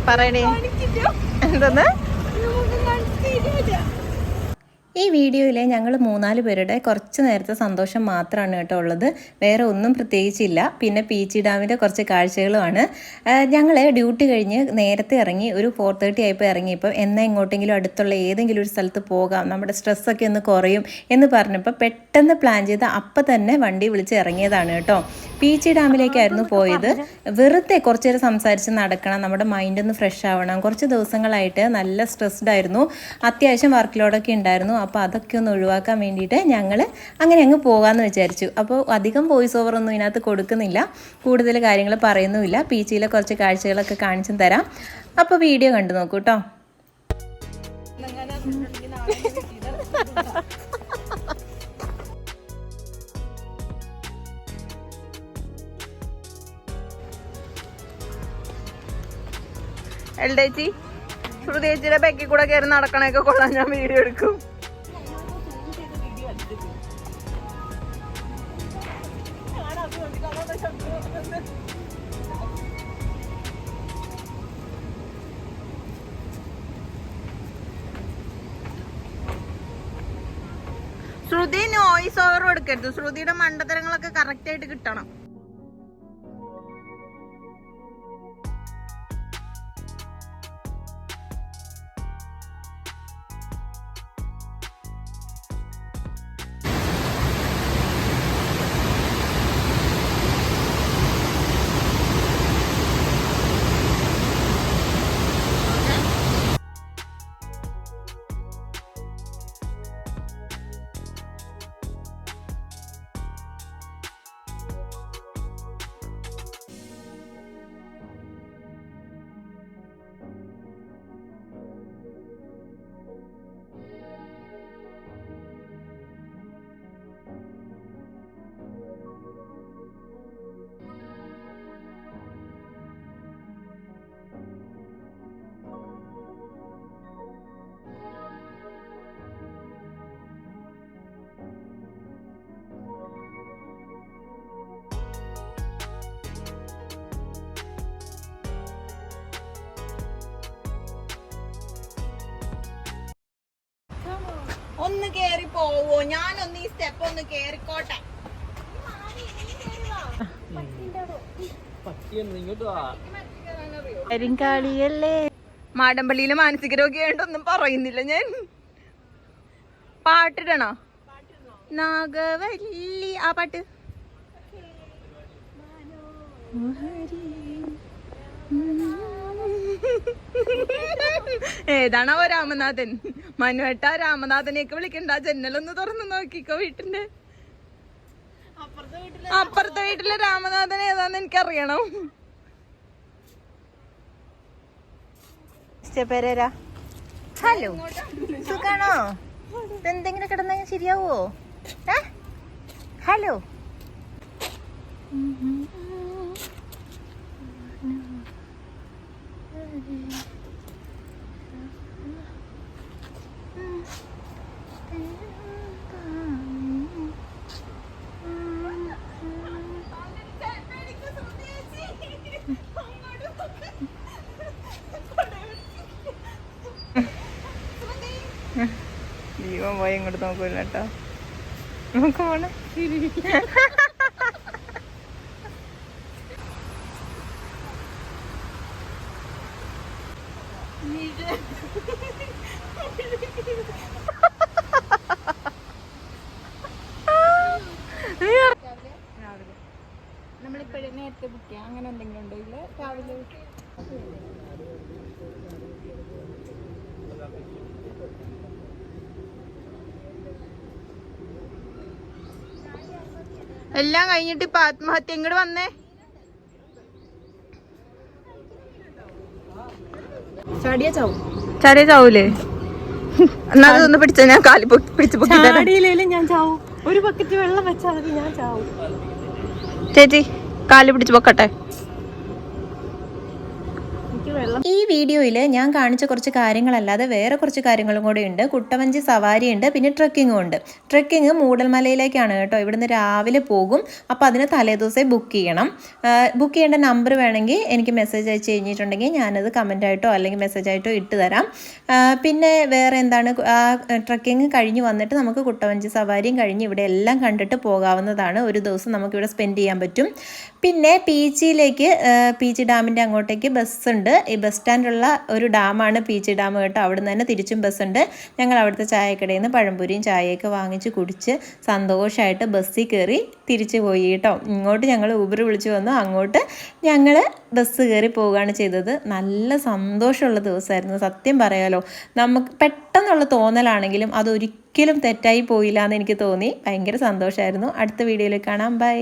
പറയണേ എന്തെന്ന്. ഈ വീഡിയോയിൽ ഞങ്ങൾ 3-4 പേരുടെ കുറച്ച് നേരത്തെ സന്തോഷം മാത്രമാണ് കേട്ടോ ഉള്ളത്. വേറെ ഒന്നും പ്രത്യേകിച്ചില്ല. പിന്നെ പീച്ചി ഡാമിൻ്റെ കുറച്ച് കാഴ്ചകളുമാണ്. ഞങ്ങൾ ഡ്യൂട്ടി കഴിഞ്ഞ് നേരത്തെ ഇറങ്ങി, ഒരു 4:30 ആയപ്പോൾ ഇറങ്ങിയപ്പോൾ എന്നാൽ എങ്ങോട്ടെങ്കിലും അടുത്തുള്ള ഏതെങ്കിലും ഒരു സ്ഥലത്ത് പോകാം, നമ്മുടെ സ്ട്രെസ്സൊക്കെ ഒന്ന് കുറയും എന്ന് പറഞ്ഞപ്പോൾ പെട്ടെന്ന് പ്ലാൻ ചെയ്ത് അപ്പം തന്നെ വണ്ടി വിളിച്ച് ഇറങ്ങിയതാണ് കേട്ടോ. പീച്ചി ഡാമിലേക്കായിരുന്നു പോയത്. വെറുതെ കുറച്ച് നേരം സംസാരിച്ച് നടക്കണം, നമ്മുടെ മൈൻഡ് ഒന്ന് ഫ്രഷ് ആവണം. കുറച്ച് ദിവസങ്ങളായിട്ട് നല്ല സ്ട്രെസ്ഡ് ആയിരുന്നു, അത്യാവശ്യം വർക്ക് ലോഡൊക്കെ ഉണ്ടായിരുന്നു. അപ്പോൾ അതൊക്കെ ഒന്ന് ഒഴിവാക്കാൻ വേണ്ടിയിട്ട് ഞങ്ങൾ അങ്ങനെ അങ്ങ് പോകാമെന്ന് വിചാരിച്ചു. അപ്പോൾ അധികം വോയിസ് ഓവറൊന്നും ഇതിനകത്ത് കൊടുക്കുന്നില്ല, കൂടുതൽ കാര്യങ്ങൾ പറയുന്നുമില്ല. പീച്ചിയിലെ കുറച്ച് കാഴ്ചകളൊക്കെ കാണിച്ചും തരാം. അപ്പോൾ വീഡിയോ കണ്ടു നോക്കൂ കേട്ടോ. എൽഡേച്ചി ശ്രുതേച്ചിയുടെ ബെക്കി കൂടെ കയറി നടക്കണൊക്കെ കൊള്ളാൻ ഞാൻ വീഡിയോ എടുക്കും. ശ്രുതി നോയിസ് ഓവർ കൊടുക്കരുത്. ശ്രുതിയുടെ മണ്ടത്തരങ്ങളൊക്കെ കറക്റ്റ് ആയിട്ട് കിട്ടണം. ഒന്ന് കേറി പോവോ? ഞാനൊന്ന് ഈ സ്റ്റെപ്പ് ഒന്ന് കേറിക്കോട്ടെ. കരിങ്കാളിയല്ലേ. മാടമ്പള്ളിയിലെ മാനസിക രോഗിയായിട്ടൊന്നും പറയുന്നില്ല ഞാൻ. പാട്ടിടണോ? നാഗവല്ലി ആ പാട്ട്. ഏതാണോ രാമനാഥൻ? മനുവേട്ട രാമനാഥനെയൊക്കെ വിളിക്കണ്ട. ജനലൊന്ന് തുറന്നു നോക്കിക്കോ വീട്ടിന്റെ. അപ്പുറത്തെ വീട്ടിലെ രാമനാഥൻ ഏതാന്ന് എനിക്കറിയണം. ഹലോ, സുഖാണോ? എന്തെങ്കിലും കിടന്ന ശരിയാവോ? ഹലോ. ജീവൻ പോയി ഇങ്ങോട്ട് നോക്കൂല കേട്ടോ. നമുക്ക് പോണേ. നമ്മളിപ്പോഴും നേരത്തെ ബുക്ക് ചെയ്യാം, അങ്ങനെ എന്തെങ്കിലും ഉണ്ടോ? ഇല്ല, രാവിലെ എല്ലാം കഴിഞ്ഞിട്ട് ഇപ്പൊ ആത്മഹത്യ. ഇങ്ങോട്ട് വന്നേ. ചാടിയ ചാവൂലേ? എന്നാ അതൊന്ന് പിടിച്ച ഞാൻ കാലി പിടിച്ച് ഞാൻ ചാവും. ഒരു ബക്കറ്റ് വെള്ളം വെച്ചാൽ മതി, ഞാൻ ചാവും. ചേച്ചി കാല് പിടിച്ച് പൊക്കട്ടെ. ഈ വീഡിയോയിൽ ഞാൻ കാണിച്ച കുറച്ച് കാര്യങ്ങളല്ലാതെ വേറെ കുറച്ച് കാര്യങ്ങളും കൂടെ ഉണ്ട്. കുട്ടവഞ്ചി സവാരി ഉണ്ട്, പിന്നെ ട്രക്കിങ്ങും ഉണ്ട്. ട്രക്കിങ് മൂടൽമലയിലേക്കാണ് കേട്ടോ. ഇവിടുന്ന് രാവിലെ പോകും. അപ്പോൾ അതിന് തലേദിവസമേ ബുക്ക് ചെയ്യണം. ബുക്ക് ചെയ്യേണ്ട നമ്പർ വേണമെങ്കിൽ എനിക്ക് മെസ്സേജ് അയച്ച് കഴിഞ്ഞിട്ടുണ്ടെങ്കിൽ ഞാനത് കമൻറ്റായിട്ടോ അല്ലെങ്കിൽ മെസ്സേജായിട്ടോ ഇട്ട് തരാം. പിന്നെ വേറെ എന്താണ്, ട്രക്കിങ് കഴിഞ്ഞ് വന്നിട്ട് നമുക്ക് കുട്ടവഞ്ചി സവാരിയും കഴിഞ്ഞ് ഇവിടെ എല്ലാം കണ്ടിട്ട് പോകാവുന്നതാണ്. ഒരു ദിവസം നമുക്കിവിടെ സ്പെൻഡ് ചെയ്യാൻ പറ്റും. പിന്നെ പീച്ചിയിലേക്ക്, പീച്ചി ഡാമിൻ്റെ അങ്ങോട്ടേക്ക് ബസ്സുണ്ട്. ഈ ബസ് സ്റ്റാൻഡുള്ള ഒരു ഡാമാണ് പീച്ചി ഡാം കേട്ടോ. അവിടെ നിന്ന് തന്നെ തിരിച്ചും ബസ്സുണ്ട്. ഞങ്ങൾ അവിടുത്തെ ചായക്കടയിൽ നിന്ന് പഴംപൊരിയും ചായയൊക്കെ വാങ്ങിച്ച് കുടിച്ച് സന്തോഷമായിട്ട് ബസ്സിൽ കയറി തിരിച്ചു പോയി കേട്ടോ. ഇങ്ങോട്ട് ഞങ്ങൾ ഊബർ വിളിച്ചു വന്നു, അങ്ങോട്ട് ഞങ്ങൾ ബസ് കയറി പോവുകയാണ് ചെയ്തത്. നല്ല സന്തോഷമുള്ള ദിവസമായിരുന്നു സത്യം പറയാലോ. നമുക്ക് പെട്ടെന്നുള്ള തോന്നലാണെങ്കിലും അതൊരിക്കലും തെറ്റായി പോയില്ല എന്ന് എനിക്ക് തോന്നി. ഭയങ്കര സന്തോഷമായിരുന്നു. അടുത്ത വീഡിയോയിൽ കാണാം. ബൈ.